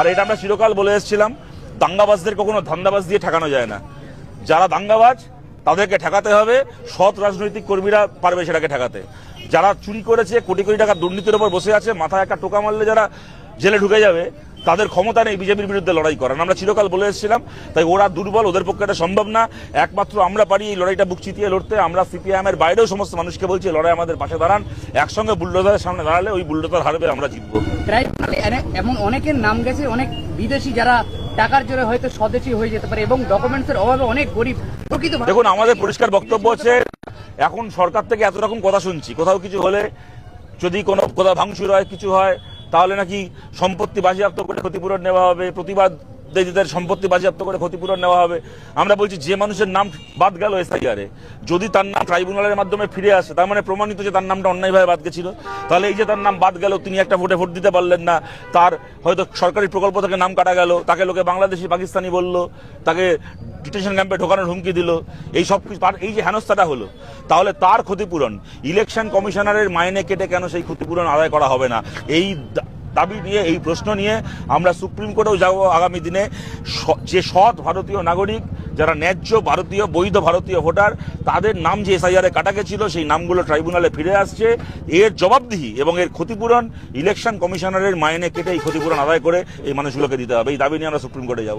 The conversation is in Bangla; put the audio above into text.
আর এটা আমরা চিরকাল বলে এসেছিলাম, দাঙ্গাবাজদের কখনো ধান্দাবাজ দিয়ে ঠেকানো যায় না। যারা দাঙ্গাবাজ তাদেরকে ঠেকাতে হবে, সৎ রাজনৈতিক কর্মীরা পারবে সেটাকে ঠেকাতে। যারা চুরি করেছে, কোটি কোটি টাকা দুর্নীতির উপর বসে আছে, মাথায় একটা টোকা মারলে যারা জেলে ঢুকে যাবে, তাদের ক্ষমতা নেই বিজেপির বিরুদ্ধে লড়াই করার। আমরা চিরকাল বলে এসেছিলাম, তাই ওরা দুর্বল, ওদের পক্ষে এটা সম্ভব না। একমাত্র আমরা পারি এই লড়াইটা বুক চিতিয়ে লড়তে। আমরা সিপিআইএম এর বাইরেও সমস্ত মানুষকে বলছি, লড়াই আমাদের পাশে দাঁড়ান, একসঙ্গে বুলডোজারের সামনে দাঁড়ালে ওই বুলডোজার হারবে, আমরা জিতবো। এমন অনেকের নাম গেছে, অনেক বিদেশি যারা টাকার জোরে হয়তো স্বদেশী হয়ে যেতে পারে এবং ডকুমেন্টসের অভাবে অনেক গরিব প্রকৃত। দেখুন, আমাদের পরিষ্কার বক্তব্য হচ্ছে, এখন সরকার থেকে এত রকম কথা শুনছি, কোথাও কিছু হলে, যদি কোনো কোথাও ভাঙচুর হয়, কিছু হয়, তাহলে নাকি সম্পত্তি বাজেয়াপ্ত করে ক্ষতিপূরণ নেওয়া হবে, প্রতিবাদীদের সম্পত্তি বাজেয়াপ্ত করে ক্ষতিপূরণ নেওয়া হবে। আমরা বলছি, যে মানুষের নাম বাদ গেল এসআইআরে, যদি তার নাম ট্রাইব্যুনালের মাধ্যমে ফিরে আসে, তার মানে প্রমাণিত যে তার নামটা অন্যায়ভাবে বাদ গেছিল। তাহলে এই যে তার নাম বাদ গেল, তিনি একটা ভোটে ভোট দিতে পারলেন না, তার হয়তো সরকারি প্রকল্প থেকে নাম কাটা গেল, তাকে লোকে বাংলাদেশি পাকিস্তানি বলল, তাকে ডিটেনশন ক্যাম্পে ঢোকানোর হুমকি দিল, এই সব কিছু, এই যে হেনস্থাটা হলো, তাহলে তার ক্ষতিপূরণ ইলেকশন কমিশনারের মাইনে কেটে কেন সেই ক্ষতিপূরণ আদায় করা হবে না? এই দাবি নিয়ে, এই প্রশ্ন নিয়ে আমরা সুপ্রিম কোর্টেও যাব আগামী দিনে। যে সৎ ভারতীয় নাগরিক, যারা ন্যায্য ভারতীয়, বৈধ ভারতীয় ভোটার, তাদের নাম যে এসআইআরে কাটা গেছিল, সেই নামগুলো ট্রাইব্যুনালে ফিরে আসছে, এর জবাবদিহি এবং এর ক্ষতিপূরণ ইলেকশন কমিশনারের মাইনে কেটে এই ক্ষতিপূরণ আদায় করে এই মানুষগুলোকে দিতে হবে। এই দাবি নিয়ে আমরা সুপ্রিম কোর্টে যাব।